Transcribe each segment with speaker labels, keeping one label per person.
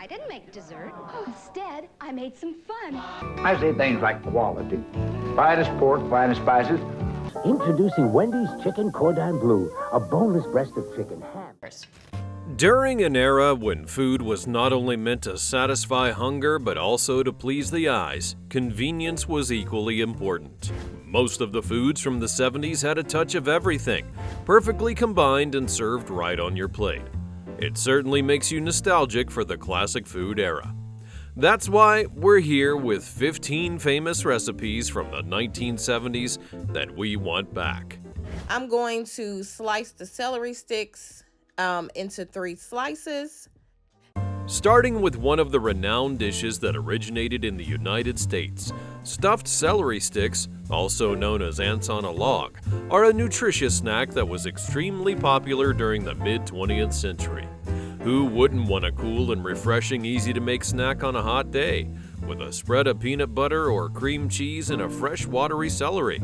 Speaker 1: I didn't make dessert. Oh, instead, I made some fun.
Speaker 2: I say things like quality. Finest pork, finest spices.
Speaker 3: Introducing Wendy's Chicken Cordon Bleu, a boneless breast of chicken ham.
Speaker 4: During an era when food was not only meant to satisfy hunger but also to please the eyes, convenience was equally important. Most of the foods from the 70s had a touch of everything, perfectly combined and served right on your plate. It certainly makes you nostalgic for the classic food era. That's why we're here with 15 famous recipes from the 1970s that we want back.
Speaker 5: I'm going to slice the celery sticks into 3 slices.
Speaker 4: Starting with one of the renowned dishes that originated in the United States, stuffed celery sticks, also known as ants on a log, are a nutritious snack that was extremely popular during the mid-20th century. Who wouldn't want a cool and refreshing, easy-to-make snack on a hot day, with a spread of peanut butter or cream cheese and a fresh, watery celery?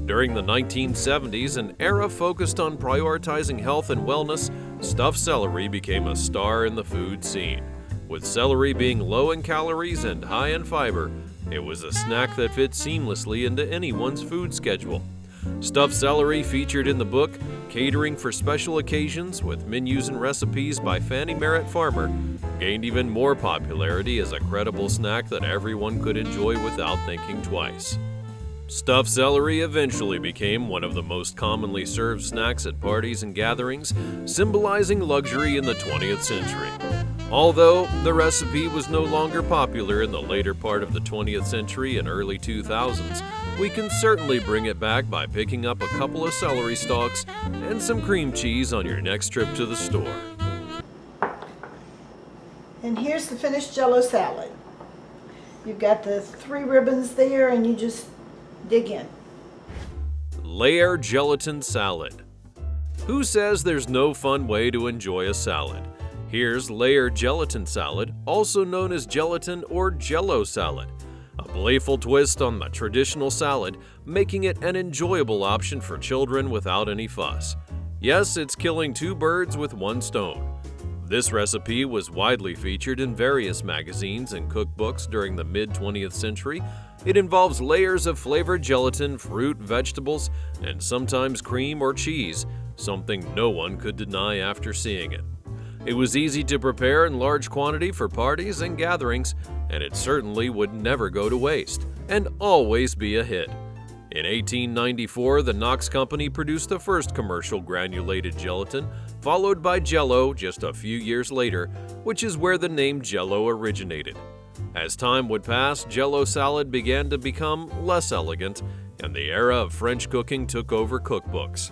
Speaker 4: During the 1970s, an era focused on prioritizing health and wellness, stuffed celery became a star in the food scene. With celery being low in calories and high in fiber, it was a snack that fit seamlessly into anyone's food schedule. Stuffed celery, featured in the book Catering for Special Occasions with Menus and Recipes by Fannie Merritt Farmer, gained even more popularity as a credible snack that everyone could enjoy without thinking twice. Stuffed celery eventually became one of the most commonly served snacks at parties and gatherings, symbolizing luxury in the 20th century. Although the recipe was no longer popular in the later part of the 20th century and early 2000s, we can certainly bring it back by picking up a couple of celery stalks and some cream cheese on your next trip to the store.
Speaker 6: And here's the finished Jell-O salad. You've got the 3 ribbons there, and you just dig in.
Speaker 4: Layer gelatin salad. Who says there's no fun way to enjoy a salad? Here's layer gelatin salad, also known as gelatin or Jell-O salad. A playful twist on the traditional salad, making it an enjoyable option for children without any fuss. Yes, it's killing 2 birds with 1 stone. This recipe was widely featured in various magazines and cookbooks during the mid-20th century. It involves layers of flavored gelatin, fruit, vegetables, and sometimes cream or cheese, something no one could deny after seeing it. It was easy to prepare in large quantity for parties and gatherings, and it certainly would never go to waste, and always be a hit. In 1894, the Knox Company produced the first commercial granulated gelatin, followed by Jell-O just a few years later, which is where the name Jell-O originated. As time would pass, Jell-O salad began to become less elegant, and the era of French cooking took over cookbooks.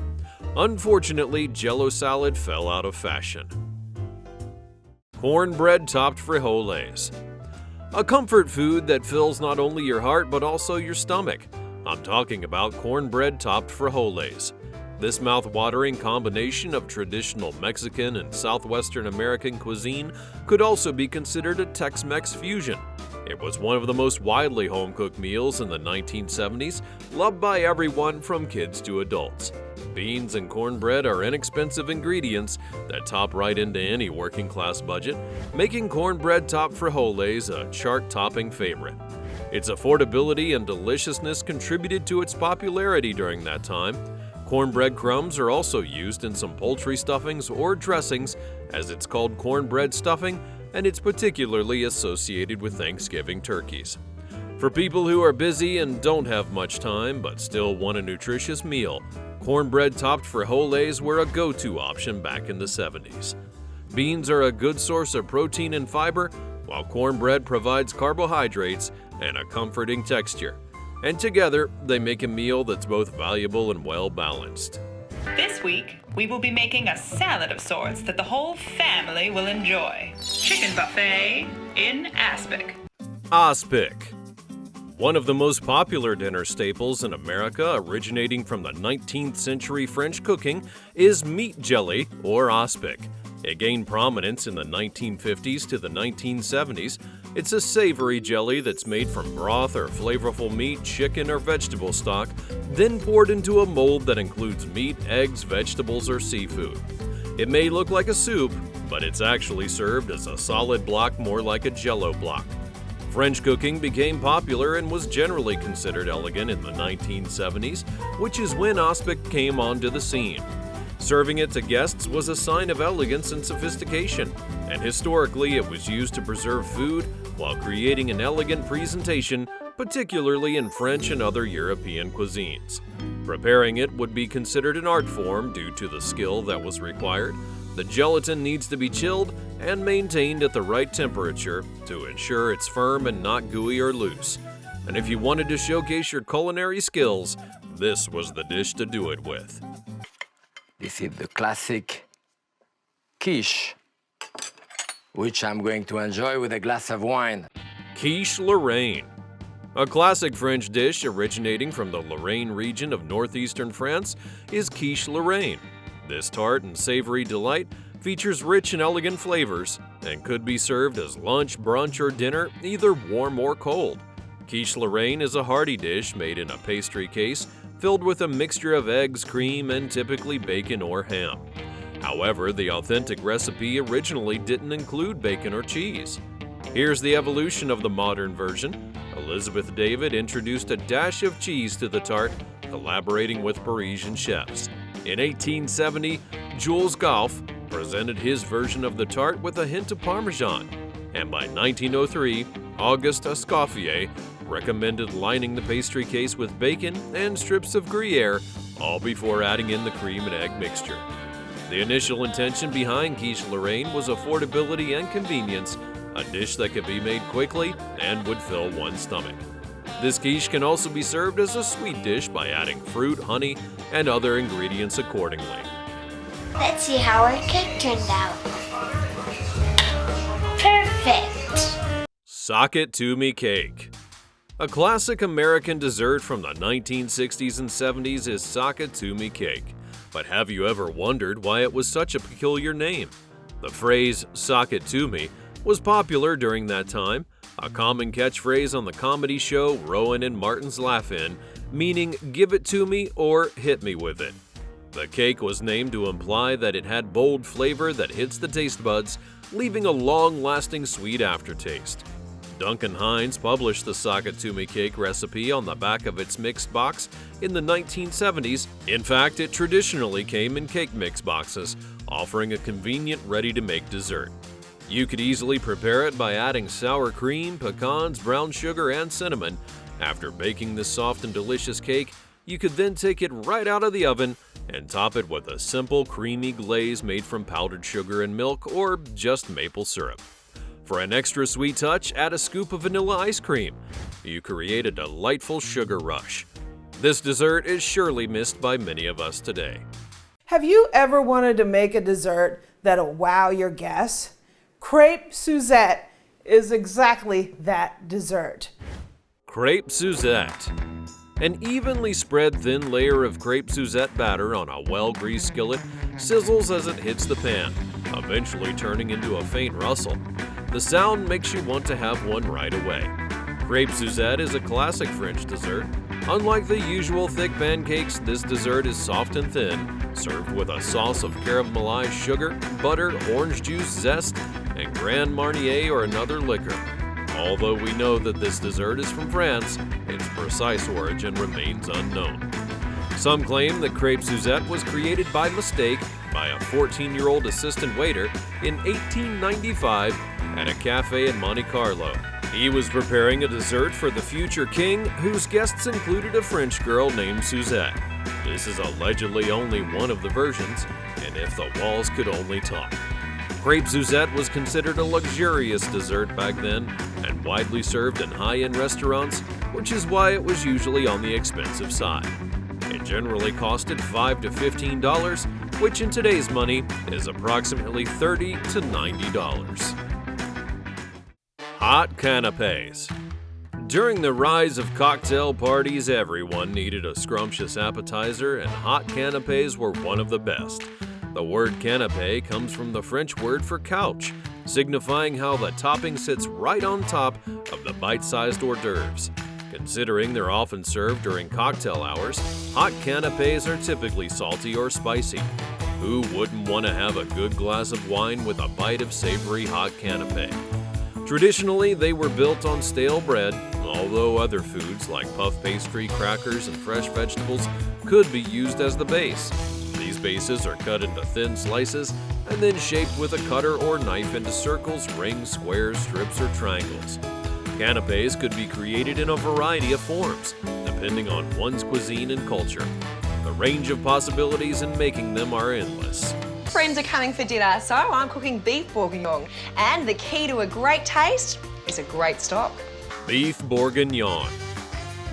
Speaker 4: Unfortunately, Jell-O salad fell out of fashion. Cornbread topped frijoles. A comfort food that fills not only your heart but also your stomach. I'm talking about cornbread topped frijoles. This mouth-watering combination of traditional Mexican and Southwestern American cuisine could also be considered a Tex-Mex fusion. It was one of the most widely home-cooked meals in the 1970s, loved by everyone from kids to adults. Beans and cornbread are inexpensive ingredients that top right into any working-class budget, making cornbread topped frijoles a chart-topping favorite. Its affordability and deliciousness contributed to its popularity during that time. Cornbread crumbs are also used in some poultry stuffings or dressings, as it's called cornbread stuffing, and it's particularly associated with Thanksgiving turkeys. For people who are busy and don't have much time but still want a nutritious meal, cornbread topped frijoles were a go-to option back in the 70s. Beans are a good source of protein and fiber, while cornbread provides carbohydrates and a comforting texture. And together, they make a meal that's both valuable and well-balanced.
Speaker 7: This week, we will be making a salad of sorts that the whole family will enjoy. Chicken buffet in aspic.
Speaker 4: Aspic. One of the most popular dinner staples in America, originating from the 19th century French cooking, is meat jelly or aspic. It gained prominence in the 1950s to the 1970s. It's a savory jelly that's made from broth or flavorful meat, chicken, or vegetable stock, then poured into a mold that includes meat, eggs, vegetables, or seafood. It may look like a soup, but it's actually served as a solid block more like a Jell-O block. French cooking became popular and was generally considered elegant in the 1970s, which is when aspic came onto the scene. Serving it to guests was a sign of elegance and sophistication, and historically it was used to preserve food while creating an elegant presentation, particularly in French and other European cuisines. Preparing it would be considered an art form due to the skill that was required. The gelatin needs to be chilled and maintained at the right temperature to ensure it's firm and not gooey or loose. And if you wanted to showcase your culinary skills, this was the dish to do it with.
Speaker 8: This is the classic quiche, which I'm going to enjoy with a glass of wine.
Speaker 4: Quiche Lorraine. A classic French dish originating from the Lorraine region of northeastern France is quiche Lorraine. This tart and savory delight features rich and elegant flavors and could be served as lunch, brunch, or dinner, either warm or cold. Quiche Lorraine is a hearty dish made in a pastry case filled with a mixture of eggs, cream, and typically bacon or ham. However, the authentic recipe originally didn't include bacon or cheese. Here's the evolution of the modern version. Elizabeth David introduced a dash of cheese to the tart, collaborating with Parisian chefs. In 1870, Jules Goff presented his version of the tart with a hint of Parmesan, and by 1903, Auguste Escoffier recommended lining the pastry case with bacon and strips of Gruyere, all before adding in the cream and egg mixture. The initial intention behind quiche Lorraine was affordability and convenience, a dish that could be made quickly and would fill one's stomach. This quiche can also be served as a sweet dish by adding fruit, honey, and other ingredients accordingly.
Speaker 9: Let's see how our cake turned out. Perfect!
Speaker 4: Sock it to me cake. A classic American dessert from the 1960s and 70s is sock it to me cake. But have you ever wondered why it was such a peculiar name? The phrase sock it to me was popular during that time, a common catchphrase on the comedy show Rowan and Martin's Laugh-In, meaning give it to me or hit me with it. The cake was named to imply that it had bold flavor that hits the taste buds, leaving a long-lasting sweet aftertaste. Duncan Hines published the sock it to me cake recipe on the back of its mixed box in the 1970s. In fact, it traditionally came in cake mix boxes, offering a convenient, ready-to-make dessert. You could easily prepare it by adding sour cream, pecans, brown sugar, and cinnamon. After baking this soft and delicious cake, you could then take it right out of the oven and top it with a simple, creamy glaze made from powdered sugar and milk or just maple syrup. For an extra sweet touch, add a scoop of vanilla ice cream. You create a delightful sugar rush. This dessert is surely missed by many of us today.
Speaker 10: Have you ever wanted to make a dessert that'll wow your guests? Crepe Suzette is exactly that dessert.
Speaker 4: Crepe Suzette. An evenly spread thin layer of crepe Suzette batter on a well-greased skillet sizzles as it hits the pan, eventually turning into a faint rustle. The sound makes you want to have one right away. Crepe Suzette is a classic French dessert. Unlike the usual thick pancakes, this dessert is soft and thin, served with a sauce of caramelized sugar, butter, orange juice, zest, and Grand Marnier or another liquor. Although we know that this dessert is from France, its precise origin remains unknown. Some claim that Crepe Suzette was created by mistake by a 14-year-old assistant waiter in 1895 at a cafe in Monte Carlo. He was preparing a dessert for the future king, whose guests included a French girl named Suzette. This is allegedly only one of the versions, and if the walls could only talk. Crepe Suzette was considered a luxurious dessert back then and widely served in high-end restaurants, which is why it was usually on the expensive side. It generally costed $5 to $15, which in today's money is approximately $30 to $90. Hot canapes. During the rise of cocktail parties, everyone needed a scrumptious appetizer, and hot canapes were one of the best. The word canapé comes from the French word for couch, signifying how the topping sits right on top of the bite-sized hors d'oeuvres. Considering they're often served during cocktail hours, hot canapes are typically salty or spicy. Who wouldn't want to have a good glass of wine with a bite of savory hot canape? Traditionally, they were built on stale bread, although other foods like puff pastry, crackers, and fresh vegetables could be used as the base. These bases are cut into thin slices and then shaped with a cutter or knife into circles, rings, squares, strips, or triangles. Canapes could be created in a variety of forms, depending on one's cuisine and culture. The range of possibilities in making them are endless.
Speaker 11: Friends are coming for dinner, so I'm cooking beef bourguignon. And the key to a great taste is a great stock.
Speaker 4: Beef bourguignon.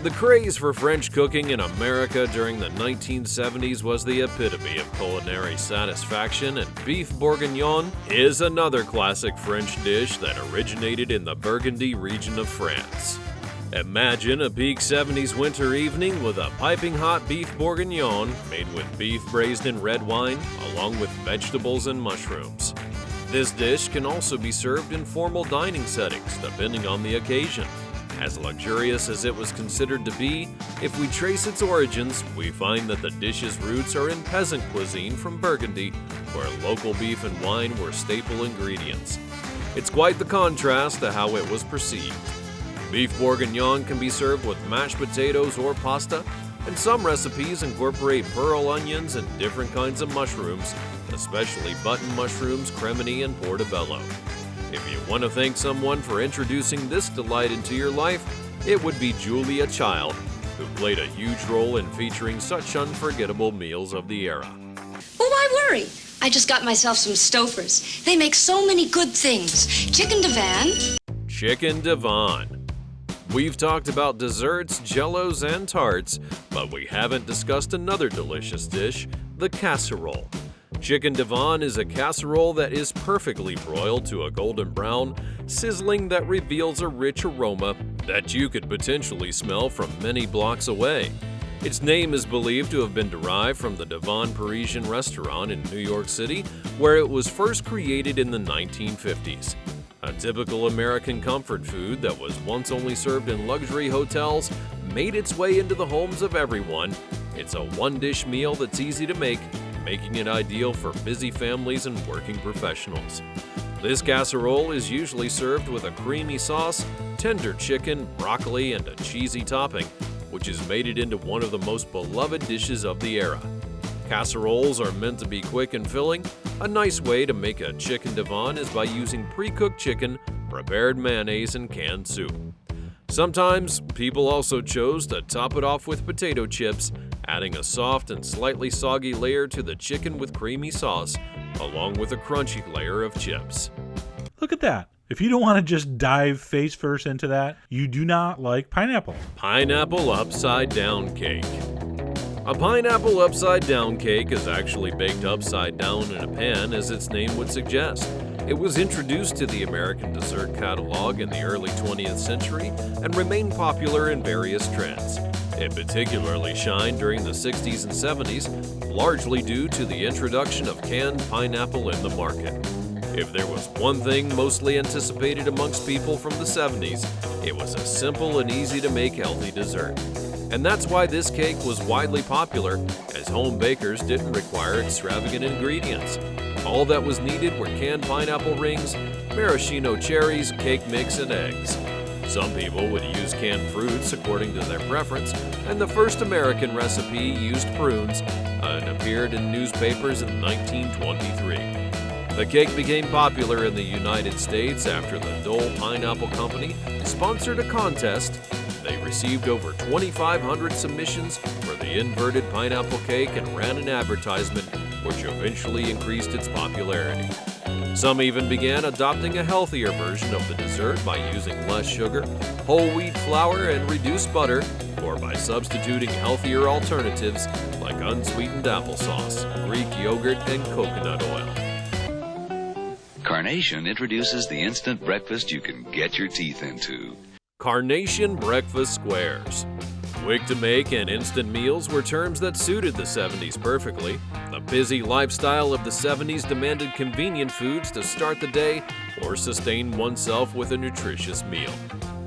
Speaker 4: The craze for French cooking in America during the 1970s was the epitome of culinary satisfaction, and beef bourguignon is another classic French dish that originated in the Burgundy region of France. Imagine a peak 70s winter evening with a piping hot beef bourguignon made with beef braised in red wine, along with vegetables and mushrooms. This dish can also be served in formal dining settings, depending on the occasion. As luxurious as it was considered to be, if we trace its origins, we find that the dish's roots are in peasant cuisine from Burgundy, where local beef and wine were staple ingredients. It's quite the contrast to how it was perceived. Beef bourguignon can be served with mashed potatoes or pasta, and some recipes incorporate pearl onions and different kinds of mushrooms, especially button mushrooms, cremini, and portobello. If you want to thank someone for introducing this delight into your life, it would be Julia Child, who played a huge role in featuring such unforgettable meals of the era.
Speaker 12: Oh, why worry? I just got myself some Stouffer's. They make so many good things. Chicken Devon.
Speaker 4: Chicken Devon. We've talked about desserts, jellos, and tarts, but we haven't discussed another delicious dish, the casserole. Chicken Devon is a casserole that is perfectly broiled to a golden brown, sizzling that reveals a rich aroma that you could potentially smell from many blocks away. Its name is believed to have been derived from the Devon Parisian restaurant in New York City, where it was first created in the 1950s. A typical American comfort food that was once only served in luxury hotels made its way into the homes of everyone. It's a one-dish meal that's easy to make, making it ideal for busy families and working professionals. This casserole is usually served with a creamy sauce, tender chicken, broccoli, and a cheesy topping, which has made it into one of the most beloved dishes of the era. Casseroles are meant to be quick and filling. A nice way to make a chicken Devon is by using pre-cooked chicken, prepared mayonnaise, and canned soup. Sometimes, people also chose to top it off with potato chips, adding a soft and slightly soggy layer to the chicken with creamy sauce, along with a crunchy layer of chips.
Speaker 13: Look at that. If you don't want to just dive face first into that, you do not like pineapple.
Speaker 4: Pineapple upside down cake. A pineapple upside down cake is actually baked upside down in a pan, as its name would suggest. It was introduced to the American dessert catalog in the early 20th century and remained popular in various trends. It particularly shined during the 60s and 70s, largely due to the introduction of canned pineapple in the market. If there was one thing mostly anticipated amongst people from the 70s, it was a simple and easy to make healthy dessert. And that's why this cake was widely popular, as home bakers didn't require extravagant ingredients. All that was needed were canned pineapple rings, maraschino cherries, cake mix, and eggs. Some people would use canned fruits according to their preference, and the first American recipe used prunes and appeared in newspapers in 1923. The cake became popular in the United States after the Dole Pineapple Company sponsored a contest. They received over 2,500 submissions for the inverted pineapple cake and ran an advertisement, which eventually increased its popularity. Some even began adopting a healthier version of the dessert by using less sugar, whole wheat flour, and reduced butter, or by substituting healthier alternatives like unsweetened applesauce, Greek yogurt, and coconut oil.
Speaker 14: Carnation introduces the instant breakfast you can get your teeth into.
Speaker 4: Carnation breakfast squares. Quick to make and instant meals were terms that suited the 70s perfectly. The busy lifestyle of the 70s demanded convenient foods to start the day or sustain oneself with a nutritious meal.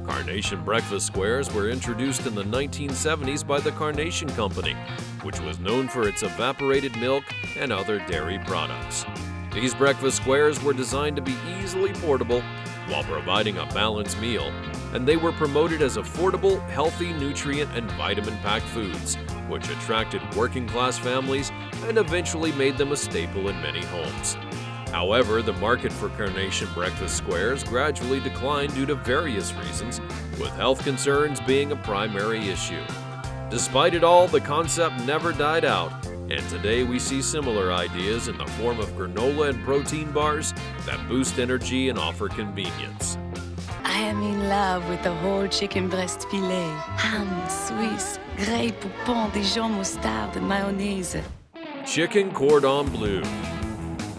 Speaker 4: Carnation breakfast squares were introduced in the 1970s by the Carnation Company, which was known for its evaporated milk and other dairy products. These breakfast squares were designed to be easily portable while providing a balanced meal, and they were promoted as affordable, healthy, nutrient, and vitamin-packed foods, which attracted working-class families and eventually made them a staple in many homes. However, the market for Carnation breakfast squares gradually declined due to various reasons, with health concerns being a primary issue. Despite it all, the concept never died out, and today we see similar ideas in the form of granola and protein bars that boost energy and offer convenience.
Speaker 12: I am in love with the whole chicken breast filet. Ham, Swiss, grey poupon, Dijon moutarde, and mayonnaise.
Speaker 4: Chicken cordon bleu.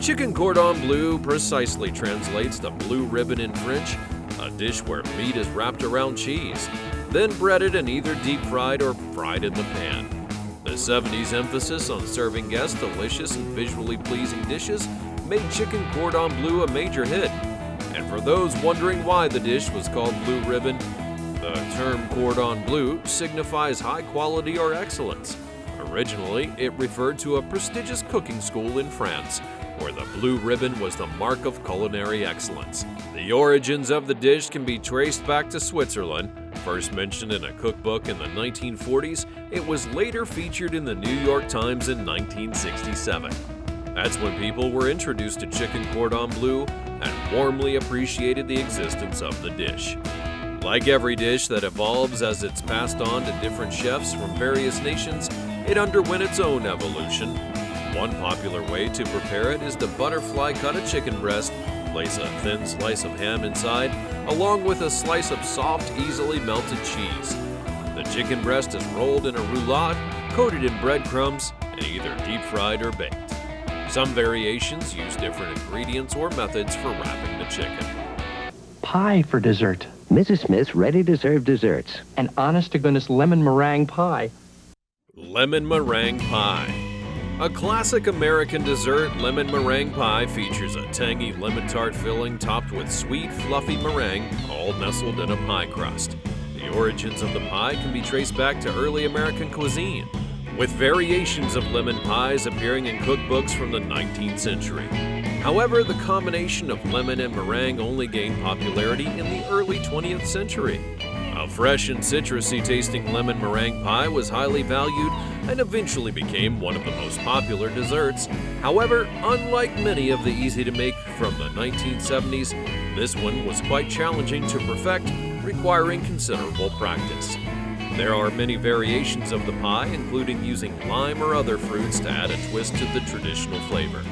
Speaker 4: Chicken cordon bleu precisely translates to blue ribbon in French, a dish where meat is wrapped around cheese, then breaded and either deep-fried or fried in the pan. The 70s emphasis on serving guests delicious and visually pleasing dishes made chicken cordon bleu a major hit. And for those wondering why the dish was called blue ribbon, the term cordon bleu signifies high quality or excellence. Originally, it referred to a prestigious cooking school in France, where the blue ribbon was the mark of culinary excellence. The origins of the dish can be traced back to Switzerland. First mentioned in a cookbook in the 1940s, it was later featured in the New York Times in 1967. That's when people were introduced to chicken cordon bleu and warmly appreciated the existence of the dish. Like every dish that evolves as it's passed on to different chefs from various nations, it underwent its own evolution. One popular way to prepare it is to butterfly cut a chicken breast, place a thin slice of ham inside, along with a slice of soft, easily melted cheese. The chicken breast is rolled in a roulade, coated in breadcrumbs, and either deep-fried or baked. Some variations use different ingredients or methods for wrapping the chicken.
Speaker 15: Pie for dessert.
Speaker 3: Mrs. Smith's ready-to-serve desserts.
Speaker 15: An honest-to-goodness lemon meringue pie.
Speaker 4: Lemon meringue pie. A classic American dessert, lemon meringue pie features a tangy lemon tart filling topped with sweet, fluffy meringue, all nestled in a pie crust. The origins of the pie can be traced back to early American cuisine, with variations of lemon pies appearing in cookbooks from the 19th century. However, the combination of lemon and meringue only gained popularity in the early 20th century. A fresh and citrusy tasting lemon meringue pie was highly valued and eventually became one of the most popular desserts. However, unlike many of the easy-to-make from the 1970s, this one was quite challenging to perfect, requiring considerable practice. There are many variations of the pie, including using lime or other fruits to add a twist to the traditional flavor.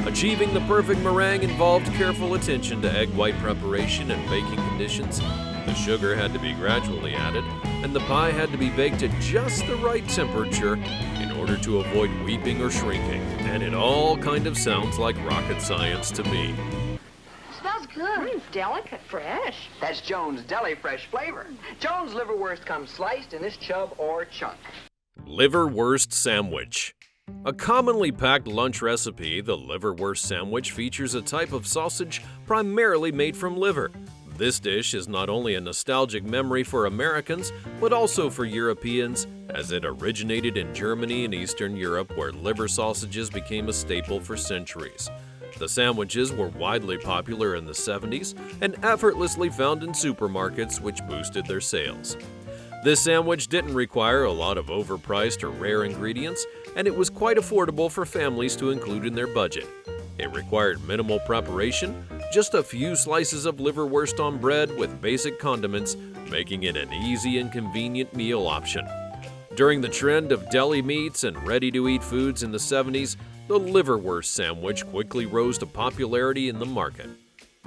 Speaker 4: Achieving the perfect meringue involved careful attention to egg white preparation and baking conditions. The sugar had to be gradually added, and the pie had to be baked at just the right temperature in order to avoid weeping or shrinking. And it all kind of sounds like rocket science to me.
Speaker 16: Smells good. Delicate, fresh.
Speaker 17: That's Jones' Deli Fresh flavor. Jones' Liverwurst comes sliced in this chub or chunk.
Speaker 4: Liverwurst sandwich. A commonly packed lunch recipe, the liverwurst sandwich features a type of sausage primarily made from liver. This dish is not only a nostalgic memory for Americans, but also for Europeans, as it originated in Germany and Eastern Europe, where liver sausages became a staple for centuries. The sandwiches were widely popular in the 70s and effortlessly found in supermarkets, which boosted their sales. This sandwich didn't require a lot of overpriced or rare ingredients, and it was quite affordable for families to include in their budget. It required minimal preparation, just a few slices of liverwurst on bread with basic condiments, making it an easy and convenient meal option. During the trend of deli meats and ready-to-eat foods in the 70s, the liverwurst sandwich quickly rose to popularity in the market.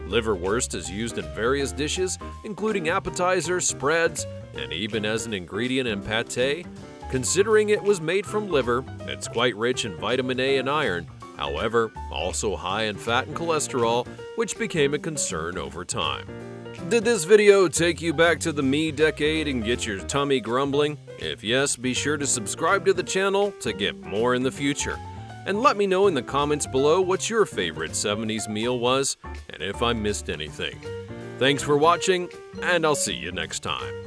Speaker 4: Liverwurst is used in various dishes, including appetizers, spreads, and even as an ingredient in pâté. Considering it was made from liver, it's quite rich in vitamin A and iron, however, also high in fat and cholesterol, which became a concern over time. Did this video take you back to the me decade and get your tummy grumbling? If yes, be sure to subscribe to the channel to get more in the future. And let me know in the comments below what your favorite 70s meal was, and if I missed anything. Thanks for watching, and I'll see you next time.